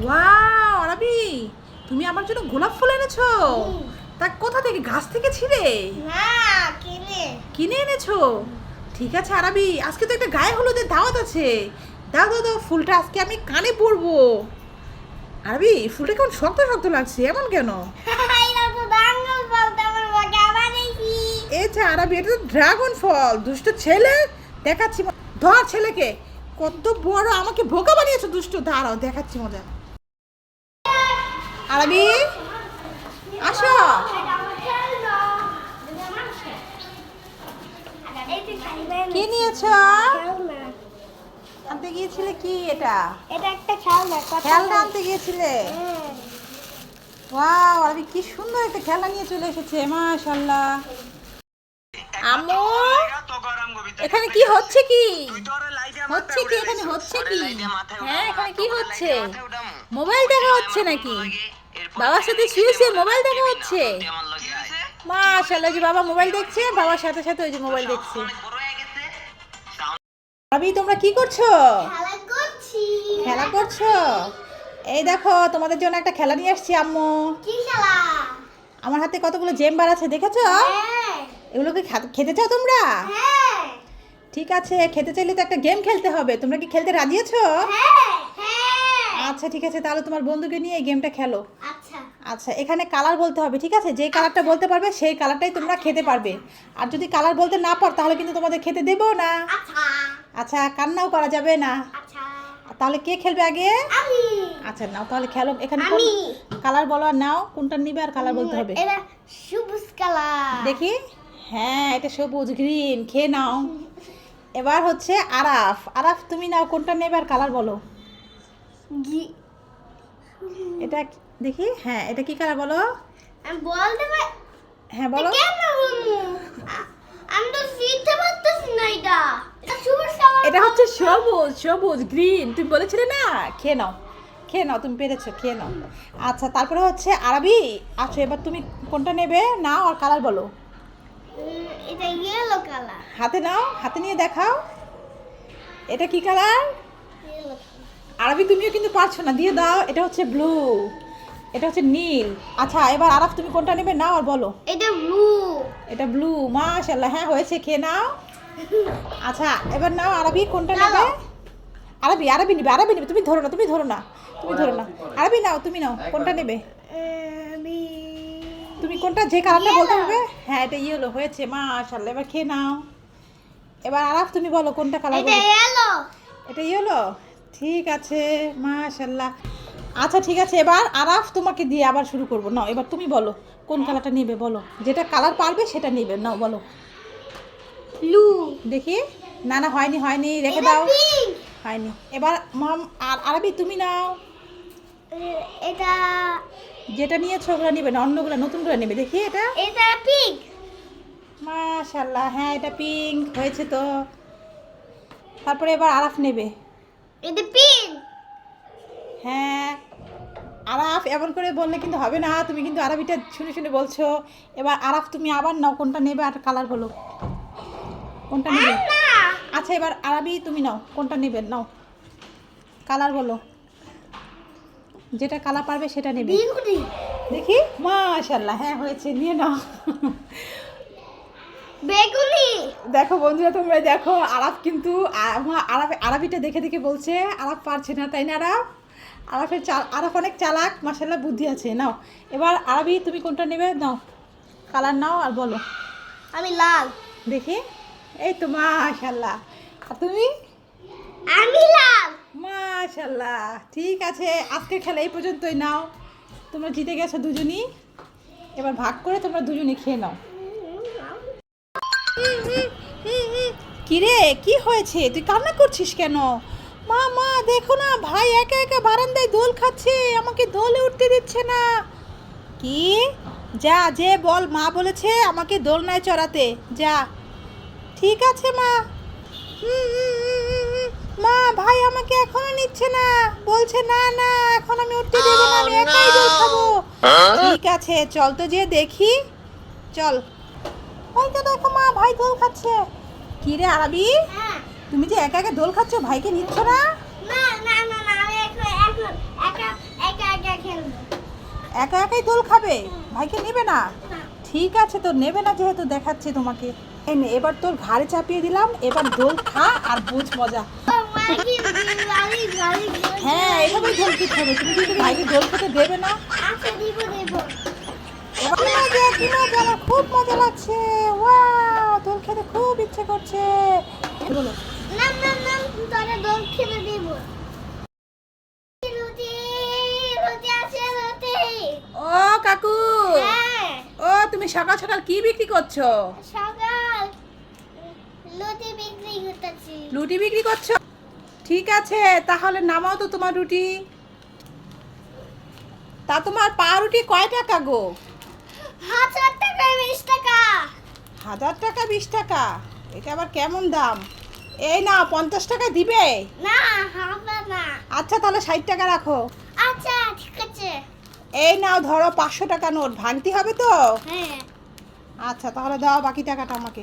Wow আরবি, তুমি আমার জন্য গোলাপ ফুল এনেছো? তা কোথা থেকে, গাছ থেকে ছিঁড়ে? না, কিনে। কিনে এনেছো? ঠিক আছে আরবি, আজকে তো একটা গায়ে হলুদের দাওয়াত আছে। দাও দাও দাও, ফুলটা আজকে আমি কানে পরবো। আরবি, ফুলটা কেমন শক্ত শক্ত লাগছে, এমন কেন? এটা তো ড্রাগন ফল, তোমার বাবা বানাইছি। এটা আরবি, এটা তো ড্রাগন ফল। দুষ্ট ছেলে, দেখাচ্ছি ধর ছেলেকে। কত বড় আমাকে বোকা বানিয়েছো দুষ্ট, দাঁড়াও দেখাচ্ছি মজা। আরবি আসো। কি নিয়েছো? আনতে গিয়েছিলে কি এটা? এটা একটা খেলনা। খেলনা আনতে গিয়েছিলে? ওয়াও আরবি, কি সুন্দর একটা খেলনা নিয়ে চলে এসেছে, মাশাআল্লাহ। আম্মু, এখানে কি হচ্ছে কি? হচ্ছে কি এখানে, হচ্ছে কি? হ্যাঁ, এখানে কি হচ্ছে? মোবাইল দেখা হচ্ছে নাকি? বাবার সাথে শুয়ে শুয়ে মোবাইল দেখা হচ্ছে? মাশাআল্লাহ, যে বাবা মোবাইল দেখছে, বাবার সাথে সাথে ওই যে মোবাইল দেখছে। আরবি, তোমরা কি করছো? খেলা করছি। খেলা করছো? এই দেখো, তোমাদের জন্য একটা খেলা নিয়ে আসছি আম্মু। কি খেলা? আমার হাতে কতগুলো জেম্বার আছে, দেখেছো? হ্যাঁ। এগুলোকে খেতে চাও তোমরা? হ্যাঁ। ঠিক আছে, খেতে চাইলে তো একটা গেম খেলতে হবে। তোমরা কি খেলতে রাজি আছো? হ্যাঁ। হ্যাঁ। আচ্ছা ঠিক আছে, তাহলে তোমার বন্ধুকে নিয়ে এই গেমটা খেলো। আচ্ছা। আচ্ছা, এখানে কালার বলতে হবে, ঠিক আছে? যে কালারটা বলতে পারবে সেই কালারটাই তোমরা খেতে পারবে। আর যদি কালার বলতে না পারো তাহলে কিন্তু তোমাদের খেতে দেবো না। আচ্ছা। আচ্ছা, কান্নাও করা যাবে না। আচ্ছা। তাহলে কে খেলবে আগে? আমি। আচ্ছা নাও তাহলে খেলো। এখানে আমি। কালার বলো আর নাও, কোনটা নিবে আর কালার বলতে হবে। এটা সবুজ কালার। দেখি। হ্যাঁ, এটা সবুজ, গ্রিন। খেয়ে নাও। এবার হচ্ছে আরাফ। আরাফ, তুমি নাও, কোনটা নেবে আর কালার বলো। এটা দেখি। হ্যাঁ, এটা কি কালার বলো? আমি বলতে পারি? হ্যাঁ বলো। কেন বলবো? আমি তো শিখতে পারতেছি না। এটা সবুজ কালার। এটা হচ্ছে সবুজ, সবুজ গ্রিন। তুমি বলেছিলে না? খেয়ে নাও, খেয়ে নাও, তুমি পেরেছো, খেয়ে নাও। আচ্ছা, তারপরে হচ্ছে আরবি। আচ্ছা, এবার তুমি কোনটা নেবে নাও আর কালার বলো। এটা ইয়েলো কালার। হাতে নাও, হাতে নিয়ে দেখাও। এটা কি কালার? ইয়েলো। আরবি, তুমিও কিন্তু পারছো না, দিয়ে দাও। এটা হচ্ছে ব্লু, এটা হচ্ছে নীল। আচ্ছা, এবার আরাফ, তুমি কোনটা নেবে নাও আর বলো। এটা ব্লু। এটা ব্লু। মাশাআল্লাহ, হ্যাঁ হয়েছে, খেয়ে নাও। আচ্ছা, এবার নাও আরবি, কোনটা নাও। নেবে? আরবি, আরবি নিবে, আরবি নিবে। তুমি ধরো না, তুমি ধরো না, তুমি ধরো না। আরবি নাও, তুমি নাও, কোনটা নেবে? আমি তুমি কোনটা, যে কালারটা বলতে Yellow. হবে। হ্যাঁ, এটা ইয়েলো হয়েছে, মাশাআল্লাহ। এবার খেয়ে নাও। এবার আরাফ, তুমি বলো কোনটা কালার এটা বলো। ইয়েলো। এটা ইয়েলো। ঠিক আছে, মাশাআল্লাহ। আচ্ছা ঠিক আছে, এবার আরাফ তোমাকে দিয়ে আবার শুরু করবো। নাও, এবার তুমি বলো কোন কালারটা নেবে, বলো। যেটা কালার পারবে সেটা নেবে, নাও বলো। ব্লু। দেখি। না না, হয়নি হয়নি, রেখে এটা দাও। পিঙ্ক। হয়নি। এবার আর আরবি, তুমি নাও। এটা যেটা নিয়েছো ওগুলো নেবে না, অন্যগুলো নতুনগুলো নেবে। দেখি এটা। এটা পিঙ্ক। মাশাআল্লাহ, হ্যাঁ এটা পিঙ্ক হয়েছে তো। তারপরে এবার আরাফ নেবে। এটা পিঙ্ক। হ্যাঁ, আরাফ, এমন করে বললে কিন্তু হবে না, তুমি কিন্তু আরবিটা শুনে শুনে বলছো। এবার আরাফ, তুমি আবার নাও, কোনটা নেবে আর কালার বলো। কোনটা নেবে? না। আচ্ছা, এবার আরবি, তুমি নাও, কোনটা নেবে নাও, কালার বলো। যেটা কালার পারবে সেটা নেবে। বেগুনি। দেখি। মাশাআল্লাহ, হ্যাঁ হয়েছে, নিয়ে নাও। বেগুনি। দেখো বন্ধুরা, তোমরা দেখো, আরাফ কিন্তু আরবিটা দেখে দেখে বলছে আরাফ পারছে না, তাই না আরাফ? আরাফ অনেক চালাক, মাশাআল্লাহ, বুদ্ধি আছে। নাও, এবার আরবি, তুমি কোনটা নেবে নাও, কালার নাও আর বলো। আমি লাল। দেখি। এই তো, মাশাআল্লাহ। আর তুমি? আমি লাল। মাশাআল্লাহ, ঠিক আছে, আজকের খেলা এই পর্যন্তই। নাও, তোমরা জিতে গেছো দুজনই। এবার ভাগ করে তোমরা দুজনই খেয়ে নাও। কিরে, কি হয়েছে? তুই কান্না করছিস কেন? মা মা, দেখো না, ভাই একা একা বারান্দায় দোল খাচ্ছে, আমাকে দোলে উঠতে দিচ্ছে না। কি? যা, যে বল, মা বলেছে আমাকে দোলনায় চড়াতে, যা। ঠিক আছে মা। মা, ভাই আমাকে এখনো নিচ্ছে না, বলছে না না, এখন আমি উঠতে দেবো না, আমি একাই দোল খাবো। ঠিক আছে, চল তো যে দেখি, চল। ওই তো দেখো মা, ভাই দোল খাচ্ছে। কি রে আরবি, হ্যাঁ। তুমি যে একা একা দোল খাচ্ছ, ভাইকে নিচ্ছ না? না না না না, আমি এখন এখন একা একা একা খেলবো। একা একাই দোল খাবে, ভাইকে নেবে না? না। ঠিক আছে, তো নেবে না যেহেতু দেখাচ্ছি তোমাকে। এই নে, এবার তোর ঘাড়ে চাপিয়ে দিলাম, এবার দোল খা আর বুঝ মজা। ও মা কি গালি গালি। হ্যাঁ, এভাবেই দোল খেতে হবে। তুমি কি ভাইকে দোল খেতে দেবে না? আচ্ছা দিব দিব। এবার কি মজা, কি মজা, আমার খুব মজা লাগছে। ওয়াও, দোল খেতে খুব ইচ্ছে করছে। বলো। নাম নাম নাম তোরা দোল খেলে দিব। রুটি রুটি আছে রুটি। ও কাকু, হ্যাঁ ও তুমি সকাল সকাল কি বিক্রি করছো? সকাল রুটি বিক্রি করতেছি। রুটি বিক্রি করছো? ঠিক আছে, তাহলে নামাও তো তোমার রুটি। তা তোমার পাউরুটি কয় টাকা গো? 1000 টাকা 20 টাকা। 1000 টাকা 20 টাকা, এটা আবার কেমন দাম? এই না, 50 টাকা দিবে? না হবে না। আচ্ছা, তাহলে 60 টাকা রাখো। আচ্ছা ঠিক আছে। এই নাও, ধরো 500 টাকা নোট, ভাঙতি হবে তো? হ্যাঁ আচ্ছা, তাহলে দাও বাকি টাকাটা আমাকে।